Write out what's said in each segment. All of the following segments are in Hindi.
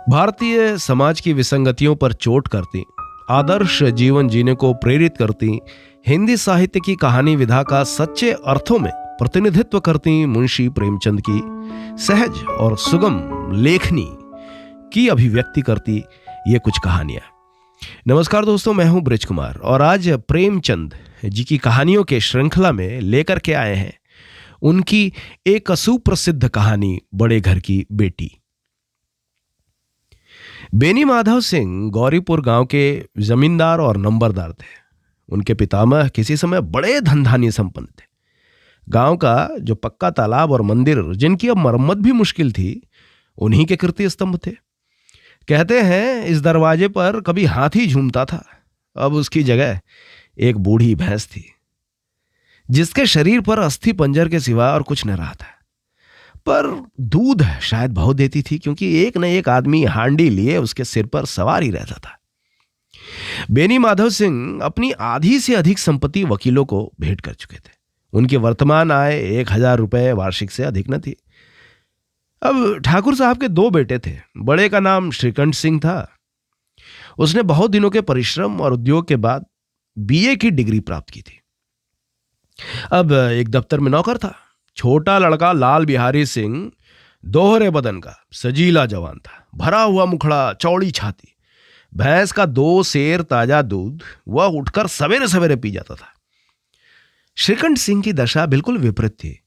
भारतीय समाज की विसंगतियों पर चोट करती, आदर्श जीवन जीने को प्रेरित करती, हिंदी साहित्य की कहानी विधा का सच्चे अर्थों में प्रतिनिधित्व करती मुंशी प्रेमचंद की सहज और सुगम लेखनी की अभिव्यक्ति करती ये कुछ कहानियां। नमस्कार दोस्तों, मैं हूं ब्रिज कुमार और आज प्रेमचंद जी की कहानियों के श्रृंखला में लेकर के आए हैं उनकी एक सुप्रसिद्ध कहानी बड़े घर की बेटी। बेनी माधव सिंह गौरीपुर गांव के जमींदार और नंबरदार थे। उनके पितामह किसी समय बड़े धनधान्य संपन्न थे। गांव का जो पक्का तालाब और मंदिर जिनकी अब मरम्मत भी मुश्किल थी, उन्हीं के कीर्ति स्तंभ थे। कहते हैं इस दरवाजे पर कभी हाथी झूमता था, अब उसकी जगह एक बूढ़ी भैंस थी जिसके शरीर पर अस्थि पंजर के सिवा और कुछ न रहा था। पर दूध शायद बहुत देती थी, क्योंकि एक न एक आदमी हांडी लिए उसके सिर पर सवार ही रहता था। बेनी माधव सिंह अपनी आधी से अधिक संपत्ति वकीलों को भेंट कर चुके थे। उनकी वर्तमान आय 1000 रुपए वार्षिक से अधिक न थी। अब ठाकुर साहब के 2 बेटे थे। बड़े का नाम श्रीकंठ सिंह था। उसने बहुत दिनों के परिश्रम और उद्योग के बाद बीए की डिग्री प्राप्त की थी। अब एक दफ्तर में नौकर था। छोटा लड़का लाल बिहारी सिंह दोहरे बदन का सजीला जवान था, भरा हुआ मुखड़ा, चौड़ी छाती, भैंस का 2 सेर ताजा दूध वह उठकर सवेरे सवेरे पी जाता था। श्रीकंठ सिंह की दशा बिल्कुल विपरीत थी।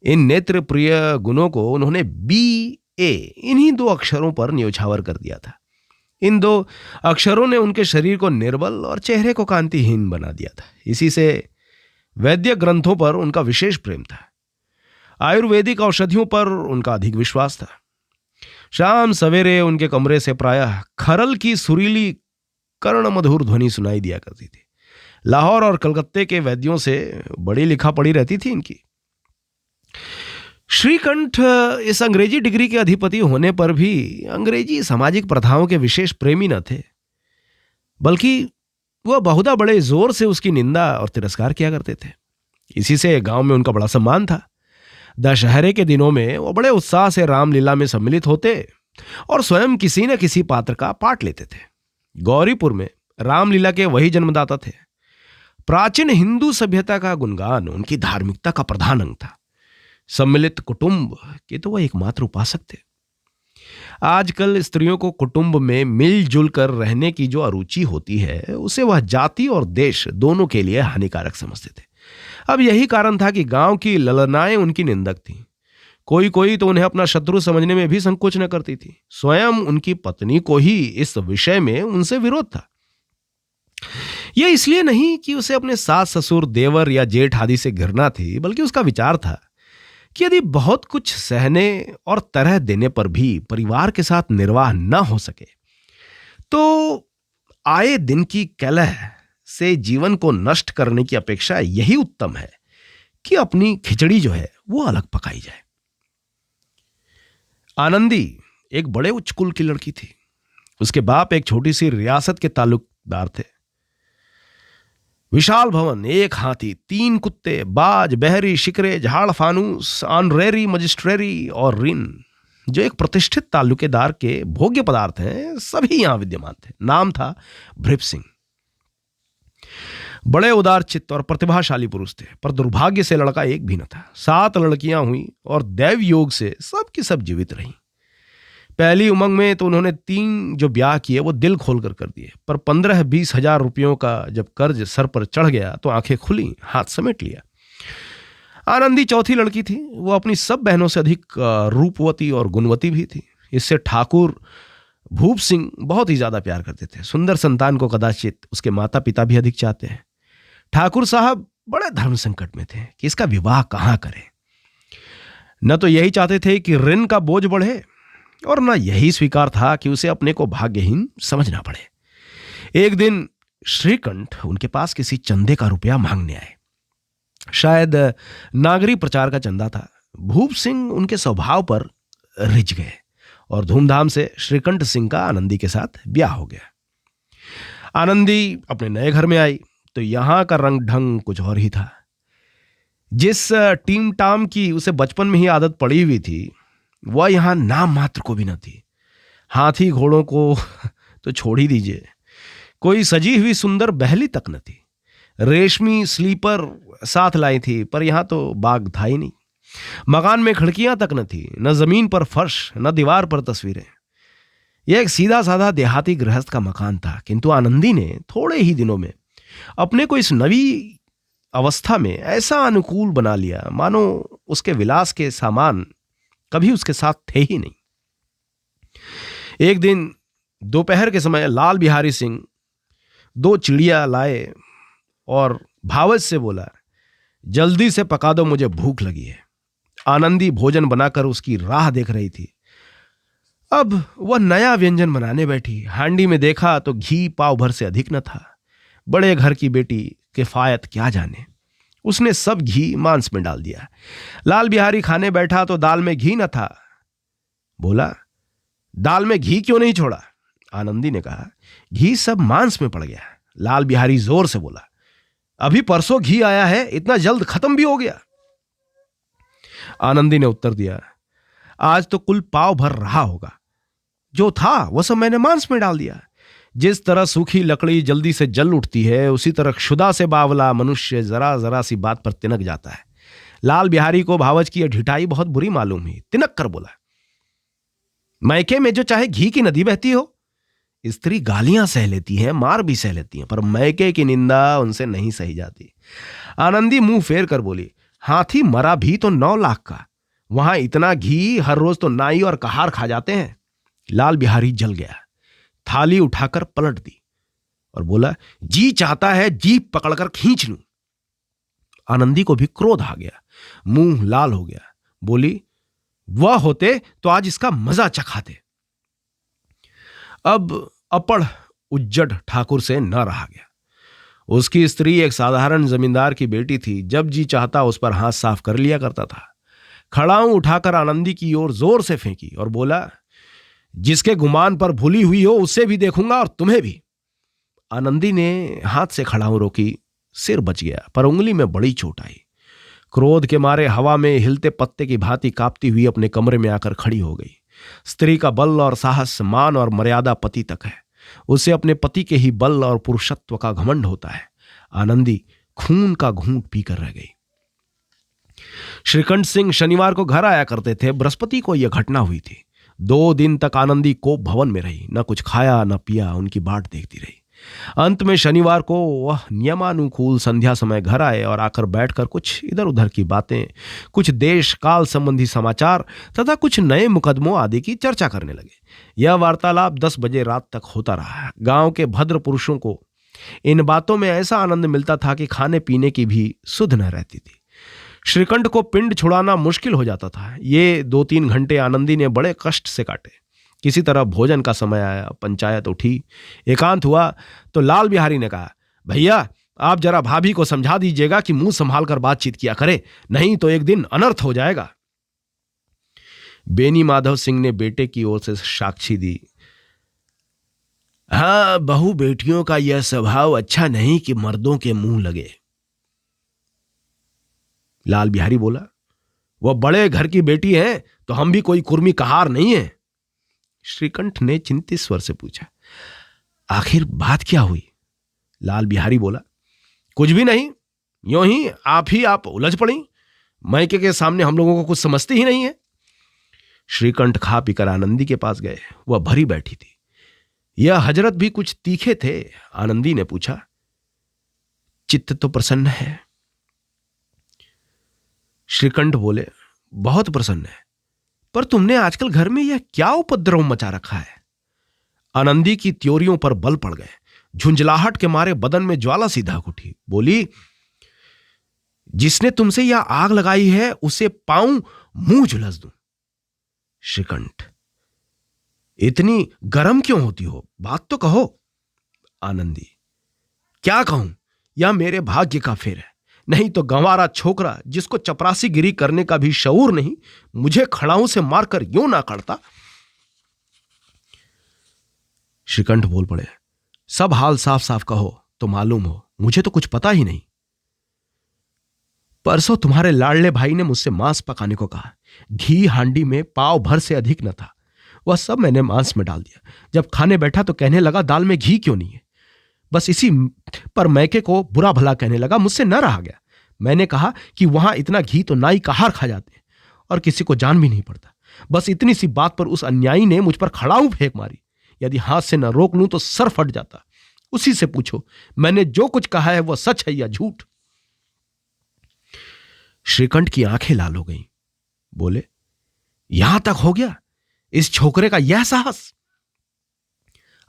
इन नेत्र प्रिय गुणों को उन्होंने BA इन्हीं 2 अक्षरों पर न्योछावर कर दिया था। इन 2 अक्षरों ने उनके शरीर को निर्बल और चेहरे को कांतिहीन बना दिया था। इसी से वैद्य ग्रंथों पर उनका विशेष प्रेम था। आयुर्वेदिक औषधियों पर उनका अधिक विश्वास था। शाम सवेरे उनके कमरे से प्रायः खरल की सुरीली कर्ण मधुर ध्वनि सुनाई दिया करती थी। लाहौर और कलकत्ते के वैद्यों से बड़ी लिखा पड़ी रहती थी इनकी। श्रीकंठ इस अंग्रेजी डिग्री के अधिपति होने पर भी अंग्रेजी सामाजिक प्रथाओं के विशेष प्रेमी न थे, बल्कि वह बहुधा बड़े जोर से उसकी निंदा और तिरस्कार किया करते थे। इसी से गांव में उनका बड़ा सम्मान था। दशहरे के दिनों में वो बड़े उत्साह से रामलीला में सम्मिलित होते और स्वयं किसी न किसी पात्र का पाठ लेते थे। गौरीपुर में रामलीला के वही जन्मदाता थे। प्राचीन हिंदू सभ्यता का गुणगान उनकी धार्मिकता का प्रधान अंग था। सम्मिलित कुटुंब के तो वह एकमात्र उपासक थे। आजकल स्त्रियों को कुटुंब में मिलजुल कर रहने की जो अरुचि होती है, उसे वह जाति और देश दोनों के लिए हानिकारक समझते थे। अब यही कारण था कि गांव की ललनाएं उनकी निंदक थीं। कोई कोई तो उन्हें अपना शत्रु समझने में भी संकोच न करती थी। स्वयं उनकी पत्नी को ही इस विषय में उनसे विरोध था। यह इसलिए नहीं कि उसे अपने सास ससुर देवर या जेठ आदि से घृणा थी, बल्कि उसका विचार था कि यदि बहुत कुछ सहने और तरह देने पर भी परिवार के साथ निर्वाह न हो सके, तो आए दिन की कलह से जीवन को नष्ट करने की अपेक्षा यही उत्तम है कि अपनी खिचड़ी जो है वो अलग पकाई जाए। आनंदी एक बड़े उच्च कुल की लड़की थी। उसके बाप एक छोटी सी रियासत के ताल्लुकदार थे। विशाल भवन, 1 हाथी, 3 कुत्ते, बाज, बहरी, शिकरे, झाड़ फानूस, ऑनरेरी, मजिस्ट्रेरी और रिन, जो एक प्रतिष्ठित ताल्लुकेदार के भोग्य पदार्थ हैं, सभी यहां विद्यमान थे। नाम था भृप सिंह। बड़े उदार चित्त और प्रतिभाशाली पुरुष थे, पर दुर्भाग्य से लड़का एक भी न था। 7 लड़कियां हुई और दैव योग से सब की सब जीवित रहीं। पहली उमंग में तो उन्होंने 3 जो ब्याह किए वो दिल खोलकर कर दिए, पर 15-20 हजार रुपयों का जब कर्ज सर पर चढ़ गया तो आंखें खुली, हाथ समेट लिया। आनंदी चौथी लड़की थी। वो अपनी सब बहनों से अधिक रूपवती और गुणवती भी थी। इससे ठाकुर भूप सिंह बहुत ही ज्यादा प्यार करते थे। सुंदर संतान को कदाचित उसके माता पिता भी अधिक चाहते हैं। ठाकुर साहब बड़े धर्म संकट में थे कि इसका विवाह कहां करें। न तो यही चाहते थे कि ऋण का बोझ बढ़े, और न यही स्वीकार था कि उसे अपने को भाग्यहीन समझना पड़े। एक दिन श्रीकंठ उनके पास किसी चंदे का रुपया मांगने आए। शायद नागरी प्रचार का चंदा था। भूप सिंह उनके स्वभाव पर रिझ गए और धूमधाम से श्रीकंठ सिंह का आनंदी के साथ ब्याह हो गया। आनंदी अपने नए घर में आई तो यहां का रंग ढंग कुछ और ही था। जिस टीम टाम की उसे बचपन में ही आदत पड़ी हुई थी, वह यहां नाम मात्र को भी न थी। हाथी घोड़ों को तो छोड़ ही दीजिए, कोई सजी हुई सुंदर बहली तक न थी। रेशमी स्लीपर साथ लाई थी, पर यहां तो बाग था ही नहीं। मकान में खिड़कियां तक न थी, न जमीन पर फर्श, न दीवार पर तस्वीरें। यह एक सीधा साधा देहाती गृहस्थ का मकान था, किंतु आनंदी ने थोड़े ही दिनों में अपने को इस नवी अवस्था में ऐसा अनुकूल बना लिया मानो उसके विलास के सामान कभी उसके साथ थे ही नहीं। एक दिन दोपहर के समय लाल बिहारी सिंह 2 चिड़िया लाए और भावज से बोला, जल्दी से पका दो, मुझे भूख लगी है। आनंदी भोजन बनाकर उसकी राह देख रही थी। अब वह नया व्यंजन बनाने बैठी। हांडी में देखा तो घी पाव भर से अधिक न था। बड़े घर की बेटी किफायत क्या जाने, उसने सब घी मांस में डाल दिया। लाल बिहारी खाने बैठा तो दाल में घी न था। बोला, दाल में घी क्यों नहीं छोड़ा? आनंदी ने कहा, घी सब मांस में पड़ गया। लाल बिहारी जोर से बोला, अभी परसों घी आया है, इतना जल्द खत्म भी हो गया? आनंदी ने उत्तर दिया, आज तो कुल पाव भर रहा होगा, जो था वह सब मैंने मांस में डाल दिया। जिस तरह सूखी लकड़ी जल्दी से जल उठती है, उसी तरह क्षुधा से बावला मनुष्य जरा जरा सी बात पर तिनक जाता है। लाल बिहारी को भावज की यह ढिठाई बहुत बुरी मालूम हुई। तिनक कर बोला, मैके में जो चाहे घी की नदी बहती हो। स्त्री गालियां सह लेती हैं, मार भी सह लेती हैं, पर मैके की निंदा उनसे नहीं सही जाती। आनंदी मुंह फेर कर बोली, हाथी मरा भी तो 9 लाख का, वहां इतना घी हर रोज तो नाई और कहार खा जाते हैं। लाल बिहारी जल गया, थाली उठाकर पलट दी और बोला, जी चाहता है जीभ पकड़कर खींच लूं। आनंदी को भी क्रोध आ गया, मुंह लाल हो गया। बोली, वह होते तो आज इसका मजा चखाते। अब अपड़ उज्जड ठाकुर से न रहा गया। उसकी स्त्री एक साधारण जमींदार की बेटी थी, जब जी चाहता उस पर हाथ साफ कर लिया करता था। खड़ाऊं उठाकर आनंदी की ओर जोर से फेंकी और बोला, जिसके गुमान पर भूली हुई हो उससे भी देखूंगा और तुम्हें भी। आनंदी ने हाथ से खड़ाऊं रोकी, सिर बच गया, पर उंगली में बड़ी चोट आई। क्रोध के मारे हवा में हिलते पत्ते की भांति कांपती हुई अपने कमरे में आकर खड़ी हो गई। स्त्री का बल और साहस, मान और मर्यादा पति तक है। उसे अपने पति के ही बल और पुरुषत्व का घमंड होता है। आनंदी खून का घूंट पीकर रह गई। श्रीकंठ सिंह शनिवार को घर आया करते थे। बृहस्पति को यह घटना हुई थी। 2 दिन तक आनंदी कोप भवन में रही, न कुछ खाया न पिया, उनकी बाट देखती रही। अंत में शनिवार को वह नियमानुकूल संध्या समय घर आए और आकर बैठकर कुछ इधर उधर की बातें, कुछ देश काल संबंधी समाचार तथा कुछ नए मुकदमों आदि की चर्चा करने लगे। यह वार्तालाप 10 बजे रात तक होता रहा। गांव के भद्र पुरुषों को इन बातों में ऐसा आनंद मिलता था कि खाने पीने की भी सुध न रहती थी। श्रीकंठ को पिंड छुड़ाना मुश्किल हो जाता था। ये 2-3 घंटे आनंदी ने बड़े कष्ट से काटे। किसी तरह भोजन का समय आया, पंचायत उठी, एकांत हुआ तो लाल बिहारी ने कहा, भैया आप जरा भाभी को समझा दीजिएगा कि मुंह संभाल कर बातचीत किया करे, नहीं तो एक दिन अनर्थ हो जाएगा। बेनी माधव सिंह ने बेटे की ओर से साक्षी दी, हाँ, बहू बेटियों का यह स्वभाव अच्छा नहीं कि मर्दों के मुंह लगे। लाल बिहारी बोला, वह बड़े घर की बेटी है तो हम भी कोई कुर्मी कहार नहीं है। श्रीकंठ ने चिंतित स्वर से पूछा, आखिर बात क्या हुई? लाल बिहारी बोला, कुछ भी नहीं, यूं ही आप उलझ पड़ी। मैके के सामने हम लोगों को कुछ समझती ही नहीं है। श्रीकंठ खा पीकर आनंदी के पास गए। वह भरी बैठी थी। यह हजरत भी कुछ तीखे थे। आनंदी ने पूछा, चित्त तो प्रसन्न है? श्रीकंठ बोले, बहुत प्रसन्न है, पर तुमने आजकल घर में यह क्या उपद्रव मचा रखा है? आनंदी की त्योरियों पर बल पड़ गए। झुंझलाहट के मारे बदन में ज्वाला सी धक उठी। बोली, जिसने तुमसे यह आग लगाई है उसे पाऊं मुंह झुलस दूं। श्रीकंठ, इतनी गर्म क्यों होती हो? बात तो कहो। आनंदी, क्या कहूं, यह मेरे भाग्य का फेर है। नहीं तो गंवारा छोकरा जिसको चपरासी गिरी करने का भी शऊर नहीं, मुझे खड़ाऊं से मारकर यूं ना करता। श्रीकंठ बोल पड़े, सब हाल साफ साफ कहो तो मालूम हो, मुझे तो कुछ पता ही नहीं। परसों तुम्हारे लाडले भाई ने मुझसे मांस पकाने को कहा। घी हांडी में पाव भर से अधिक न था। वह सब मैंने मांस में डाल दिया। जब खाने बैठा तो कहने लगा दाल में घी क्यों नहीं है। बस इसी पर मैके को बुरा भला कहने लगा। मुझसे न रहा गया। मैंने कहा कि वहां इतना घी तो नाई का हार खा जाते हैं और किसी को जान भी नहीं पड़ता। बस इतनी सी बात पर उस अन्यायी ने मुझ पर खड़ाऊ फेंक मारी। यदि हाथ से न रोक लूं तो सर फट जाता। उसी से पूछो मैंने जो कुछ कहा है वह सच है या झूठ। श्रीकंठ की आंखें लाल हो गईं। बोले, यहां तक हो गया इस छोकरे का यह साहस।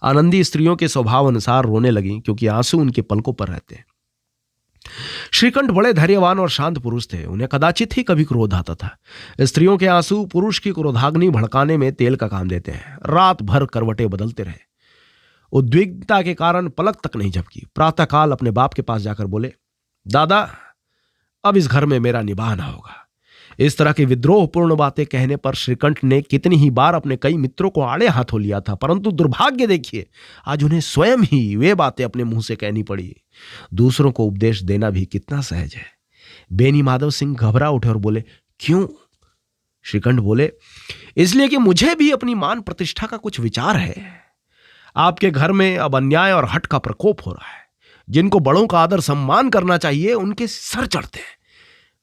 आनंदी स्त्रियों के स्वभाव अनुसार रोने लगी क्योंकि आंसू उनके पलकों पर रहते हैं। श्रीकंठ बड़े धैर्यवान और शांत पुरुष थे। उन्हें कदाचित ही कभी क्रोध आता था। स्त्रियों के आंसू पुरुष की क्रोधाग्नि भड़काने में तेल का काम देते हैं। रात भर करवटें बदलते रहे। उद्विग्नता के कारण पलक तक नहीं झपकी। प्रातःकाल अपने बाप के पास जाकर बोले, दादा अब इस घर में मेरा निवाह ना होगा। इस तरह की विद्रोहपूर्ण बातें कहने पर श्रीकंठ ने कितनी ही बार अपने कई मित्रों को आड़े हाथों लिया था, परंतु दुर्भाग्य देखिए आज उन्हें स्वयं ही वे बातें अपने मुंह से कहनी पड़ी। दूसरों को उपदेश देना भी कितना सहज है। बेनी माधव सिंह घबरा उठे और बोले, क्यों? श्रीकंठ बोले, इसलिए कि मुझे भी अपनी मान प्रतिष्ठा का कुछ विचार है। आपके घर में अब अन्याय और हठ का प्रकोप हो रहा है। जिनको बड़ों का आदर सम्मान करना चाहिए उनके सर चढ़ते हैं।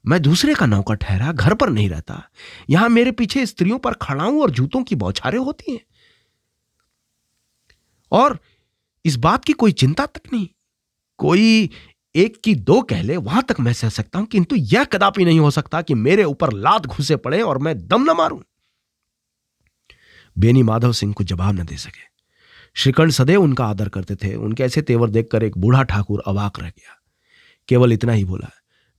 मैं दूसरे का नौकर ठहरा, घर पर नहीं रहता। यहां मेरे पीछे स्त्रियों पर खड़ाऊं और जूतों की बौछारें होती हैं और इस बात की कोई चिंता तक नहीं। कोई एक की दो कह ले वहां तक मैं सह सकता हूं, किंतु यह कदापि नहीं हो सकता कि मेरे ऊपर लात घुसे पड़े और मैं दम न मारूं। बेनी माधव सिंह को जवाब न दे सके। श्रीकंठ सदैव उनका आदर करते थे। उनके ऐसे तेवर देखकर एक बूढ़ा ठाकुर अवाक रह गया। केवल इतना ही बोला,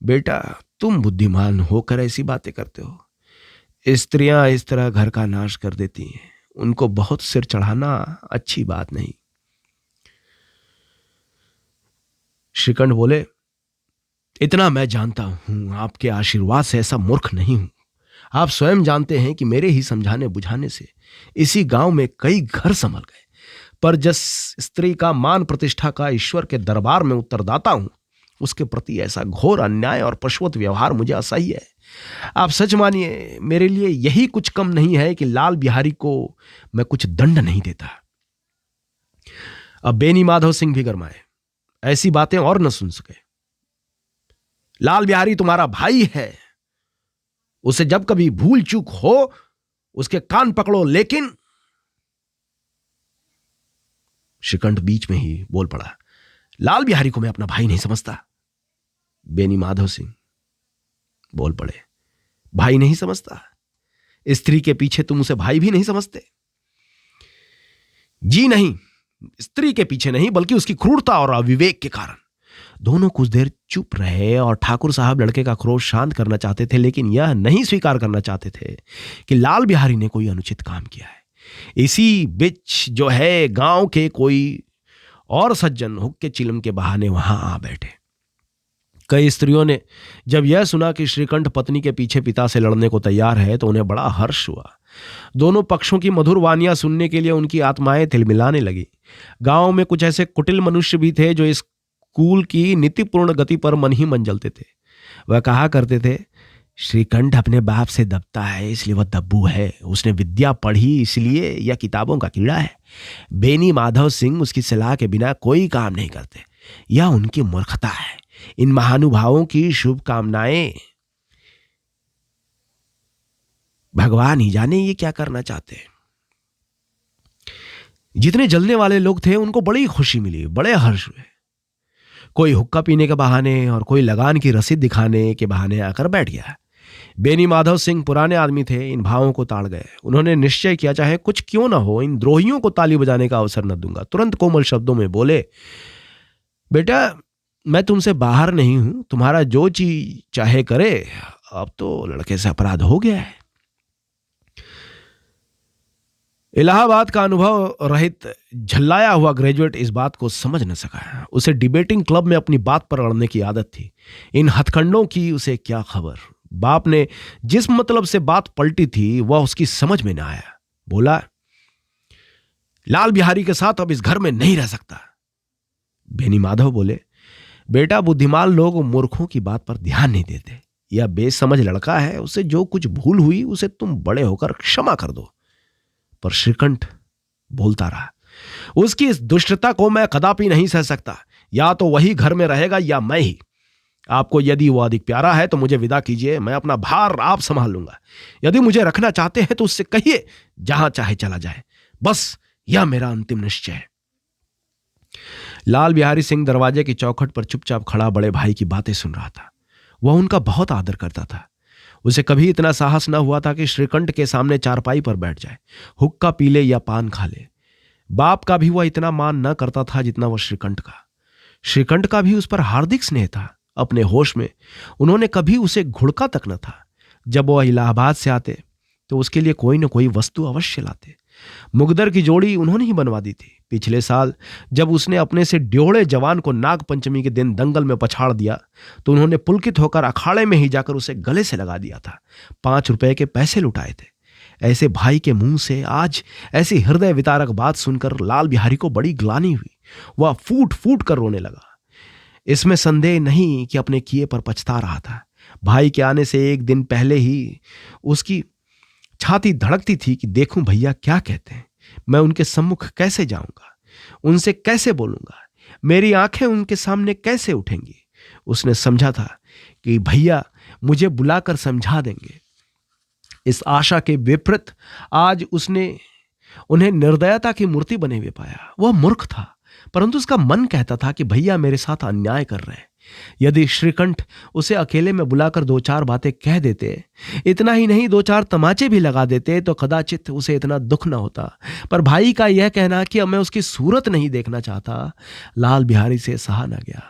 बेटा तुम बुद्धिमान होकर ऐसी बातें करते हो। स्त्रियां इस तरह घर का नाश कर देती हैं। उनको बहुत सिर चढ़ाना अच्छी बात नहीं। श्रीकंठ बोले, इतना मैं जानता हूं, आपके आशीर्वाद से ऐसा मूर्ख नहीं हूं। आप स्वयं जानते हैं कि मेरे ही समझाने बुझाने से इसी गांव में कई घर संभल गए। पर जिस स्त्री का मान प्रतिष्ठा का ईश्वर के दरबार में उत्तरदाता हूं, उसके प्रति ऐसा घोर अन्याय और पशुवत व्यवहार मुझे असह्य है। आप सच मानिए, मेरे लिए यही कुछ कम नहीं है कि लाल बिहारी को मैं कुछ दंड नहीं देता। अब बेनी माधव सिंह भी गरमाए। ऐसी बातें और न सुन सके। लाल बिहारी तुम्हारा भाई है। उसे जब कभी भूल चूक हो उसके कान पकड़ो। लेकिन श्रीकंठ बीच में ही बोल पड़ा, लाल बिहारी को मैं अपना भाई नहीं समझता। बेनी माधव सिंह बोल पड़े, भाई नहीं समझता? स्त्री के पीछे तुम उसे भाई भी नहीं समझते? जी नहीं, स्त्री के पीछे नहीं, बल्कि उसकी क्रूरता और अविवेक के कारण। दोनों कुछ देर चुप रहे और ठाकुर साहब लड़के का क्रोध शांत करना चाहते थे, लेकिन यह नहीं स्वीकार करना चाहते थे कि लाल बिहारी ने कोई अनुचित काम किया है। इसी बीच जो है गांव के कोई और सज्जन हुक्के चिलम के बहाने वहां आ बैठे। कई स्त्रियों ने जब यह सुना कि श्रीकंठ पत्नी के पीछे पिता से लड़ने को तैयार है तो उन्हें बड़ा हर्ष हुआ। दोनों पक्षों की मधुर वानियां सुनने के लिए उनकी आत्माएं तिलमिलाने लगी। गांव में कुछ ऐसे कुटिल मनुष्य भी थे जो इस कुल की नीतिपूर्ण गति पर मन ही मन जलते थे। वह कहा करते थे, श्रीकंठ अपने बाप से दबता है इसलिए वह दब्बू है। उसने विद्या पढ़ी इसलिए यह किताबों का कीड़ा है। बेनी माधव सिंह उसकी सलाह के बिना कोई काम नहीं करते। यह उनकी मूर्खता है। इन महानुभावों की शुभकामनाएं, भगवान ही जाने ये क्या करना चाहते हैं। जितने जलने वाले लोग थे उनको बड़ी खुशी मिली, बड़े हर्ष हुए। कोई हुक्का पीने के बहाने और कोई लगान की रसीद दिखाने के बहाने आकर बैठ गया। बेनी माधव सिंह पुराने आदमी थे, इन भावों को ताड़ गए। उन्होंने निश्चय किया, चाहे कुछ क्यों ना हो, इन द्रोहियों को ताली बजाने का अवसर न दूंगा। तुरंत कोमल शब्दों में बोले, बेटा मैं तुमसे बाहर नहीं हूं, तुम्हारा जो चीज चाहे करे। अब तो लड़के से अपराध हो गया है। इलाहाबाद का अनुभव रहित झल्लाया हुआ ग्रेजुएट इस बात को समझ न सका। उसे डिबेटिंग क्लब में अपनी बात पर लड़ने की आदत थी। इन हथकंडों की उसे क्या खबर। बाप ने जिस मतलब से बात पलटी थी वह उसकी समझ में न आया। बोला, लाल बिहारी के साथ अब इस घर में नहीं रह सकता। बेनी माधव बोले, बेटा बुद्धिमान लोग मूर्खों की बात पर ध्यान नहीं देते। यह बेसमझ लड़का है, उसे जो कुछ भूल हुई उसे तुम बड़े होकर क्षमा कर दो। पर श्रीकंठ बोलता रहा, उसकी इस दुष्टता को मैं कदापि नहीं सह सकता। या तो वही घर में रहेगा या मैं ही। आपको यदि वो अधिक प्यारा है तो मुझे विदा कीजिए, मैं अपना भार आप संभाल लूंगा। यदि मुझे रखना चाहते हैं तो उससे कहिए जहां चाहे चला जाए, बस यह मेरा अंतिम निश्चय है। लाल बिहारी सिंह दरवाजे की चौखट पर चुपचाप खड़ा बड़े भाई की बातें सुन रहा था। वह उनका बहुत आदर करता था। उसे कभी इतना साहस न हुआ था कि श्रीकंठ के सामने चारपाई पर बैठ जाए, हुक्का पी ले या पान खा ले। बाप का भी वह इतना मान न करता था जितना वह श्रीकंठ का। श्रीकंठ का भी उस पर हार्दिक स्नेह था। अपने होश में उन्होंने कभी उसे घुड़का तक न था। जब वह इलाहाबाद से आते तो उसके लिए कोई न कोई वस्तु अवश्य लाते। मुगदर की जोड़ी उन्होंने ही बनवा दी थी। पिछले साल जब उसने अपने से ड्योढ़े जवान को नाग पंचमी के दिन दंगल में पछाड़ दिया तो उन्होंने पुलकित होकर अखाड़े में ही जाकर उसे गले से लगा दिया था। 5 रुपए के पैसे लुटाए थे। ऐसे भाई के मुंह से आज ऐसी हृदय वितारक बात सुनकर लाल बिहारी को बड़ी ग्लानि हुई। वह फूट फूट कर रोने लगा। इसमें संदेह नहीं कि अपने किए पर पछता रहा था। भाई के आने से एक दिन पहले ही उसकी छाती धड़कती थी कि देखूं भैया क्या कहते हैं, मैं उनके सम्मुख कैसे जाऊंगा, उनसे कैसे बोलूंगा, मेरी आंखें उनके सामने कैसे उठेंगी। उसने समझा था कि भैया मुझे बुलाकर समझा देंगे। इस आशा के विपरीत आज उसने उन्हें निर्दयता की मूर्ति बने हुए पाया। वह मूर्ख था, परंतु उसका मन कहता था कि भैया मेरे साथ अन्याय कर रहे हैं। यदि श्रीकंठ उसे अकेले में बुलाकर 2-4 बातें कह देते, इतना ही नहीं 2-4 तमाचे भी लगा देते तो कदाचित उसे इतना दुख न होता। पर भाई का यह कहना कि अब मैं उसकी सूरत नहीं देखना चाहता, लाल बिहारी से सहा न गया।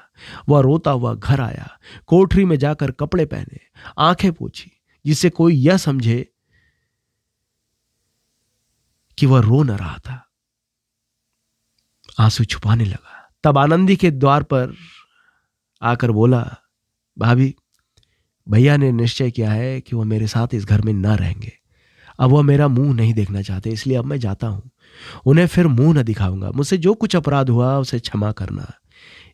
वह रोता हुआ घर आया, कोठरी में जाकर कपड़े पहने, आंखें पोंछी, जिससे कोई यह समझे कि वह रो न रहा था। आंसू छुपाने लगा। तब आनंदी के द्वार पर आकर बोला, भाभी भैया ने निश्चय किया है कि वह मेरे साथ इस घर में न रहेंगे। अब वह मेरा मुंह नहीं देखना चाहते, इसलिए अब मैं जाता हूं। उन्हें फिर मुंह न दिखाऊंगा। मुझसे जो कुछ अपराध हुआ उसे क्षमा करना।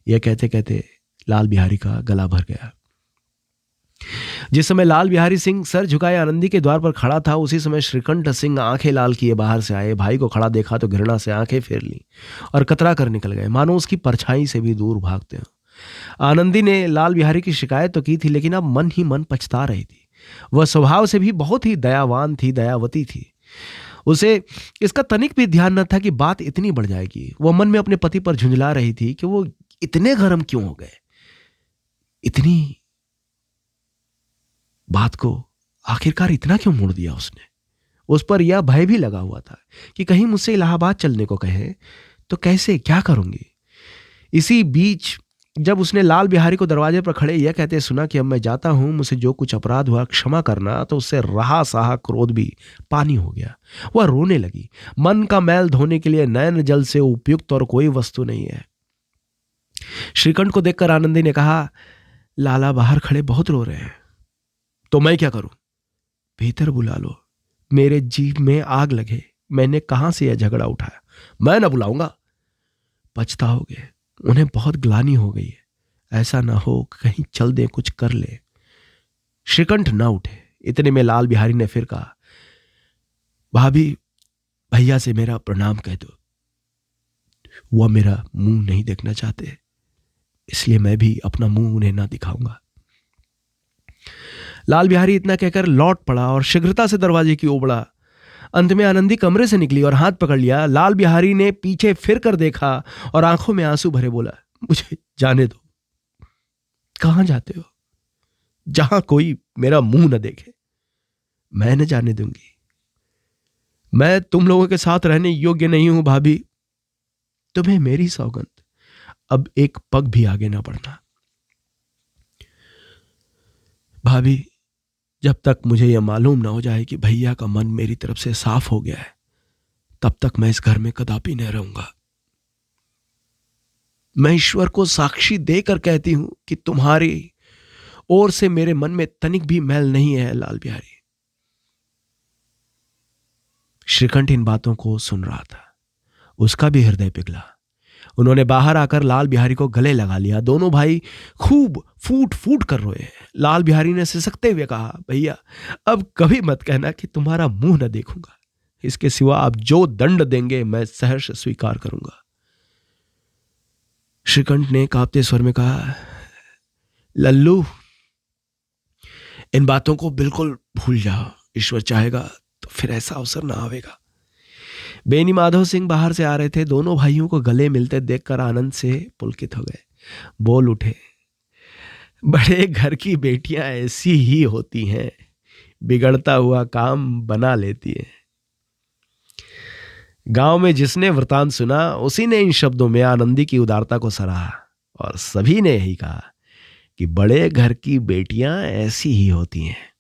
यह कहते कहते लाल बिहारी का गला भर गया। जिस समय लाल बिहारी सिंह सर झुकाए आनंदी के द्वार पर खड़ा था, उसी समय श्रीकंठ सिंह आंखें लाल किए बाहर से आए। भाई को खड़ा देखा तो घृणा से आंखें फेर ली और कतरा कर निकल गए, मानो उसकी परछाई से भी दूर भागते हो। आनंदी ने लाल बिहारी की शिकायत तो की थी, लेकिन अब मन ही मन पछता रही थी। वह स्वभाव से भी बहुत ही दयावान थी, दयावती थी। उसे इसका तनिक भी ध्यान न था कि बात इतनी बढ़ जाएगी। वह मन में अपने पति पर झुंझला रही थी कि वो इतने गर्म क्यों हो गए, इतनी बात को आखिरकार इतना क्यों मोड़ दिया उसने। उस पर यह भय भी लगा हुआ था कि कहीं मुझसे इलाहाबाद चलने को कहे तो कैसे, क्या करूंगी। इसी बीच जब उसने लाल बिहारी को दरवाजे पर खड़े यह कहते सुना कि अब मैं जाता हूं, मुझसे जो कुछ अपराध हुआ क्षमा करना, तो उससे रहा सहा क्रोध भी पानी हो गया। वह रोने लगी। मन का मैल धोने के लिए नयन जल से उपयुक्त और कोई वस्तु नहीं है। श्रीकंठ को देखकर आनंदी ने कहा, लाला बाहर खड़े बहुत रो रहे हैं, तो मैं क्या करूं? भीतर बुला लो। मेरे जीभ में आग लगे, मैंने कहां से यह झगड़ा उठाया? मैं न बुलाऊंगा। पछताओगे, उन्हें बहुत ग्लानि हो गई है। ऐसा ना हो कहीं चल दे, कुछ कर ले। श्रीकंठ न उठे। इतने में लाल बिहारी ने फिर कहा, भाभी भैया से मेरा प्रणाम कह दो। वह मेरा मुंह नहीं देखना चाहते, इसलिए मैं भी अपना मुंह उन्हें ना दिखाऊंगा। लाल बिहारी इतना कहकर लौट पड़ा और शीघ्रता से दरवाजे की ओर बढ़ा। अंत में आनंदी कमरे से निकली और हाथ पकड़ लिया। लाल बिहारी ने पीछे फिर कर देखा और आंखों में आंसू भरे बोला, मुझे जाने दो। कहां जाते हो? जहां कोई मेरा मुंह न देखे। मैं न जाने दूंगी। मैं तुम लोगों के साथ रहने योग्य नहीं हूं भाभी। तुम्हें मेरी सौगंध, अब एक पग भी आगे ना बढ़ना। भाभी जब तक मुझे यह मालूम ना हो जाए कि भैया का मन मेरी तरफ से साफ हो गया है, तब तक मैं इस घर में कदापि नहीं रहूंगा। मैं ईश्वर को साक्षी देकर कहती हूं कि तुम्हारी ओर से मेरे मन में तनिक भी मैल नहीं है लाल बिहारी। श्रीकंठ इन बातों को सुन रहा था। उसका भी हृदय पिघला। उन्होंने बाहर आकर लाल बिहारी को गले लगा लिया। दोनों भाई खूब फूट फूट कर रोए। लाल बिहारी ने सिसकते हुए कहा, भैया अब कभी मत कहना कि तुम्हारा मुंह न देखूंगा। इसके सिवा आप जो दंड देंगे मैं सहर्ष स्वीकार करूंगा। श्रीकंठ ने कांपते स्वर में कहा, लल्लू, इन बातों को बिल्कुल भूल जाओ। ईश्वर चाहेगा तो फिर ऐसा अवसर ना आवेगा। बेनी माधव सिंह बाहर से आ रहे थे। दोनों भाइयों को गले मिलते देखकर आनंद से पुलकित हो गए। बोल उठे, बड़े घर की बेटियां ऐसी ही होती हैं, बिगड़ता हुआ काम बना लेती हैं। गांव में जिसने वृतांत सुना उसी ने इन शब्दों में आनंदी की उदारता को सराहा और सभी ने यही कहा कि बड़े घर की बेटियां ऐसी ही होती हैं।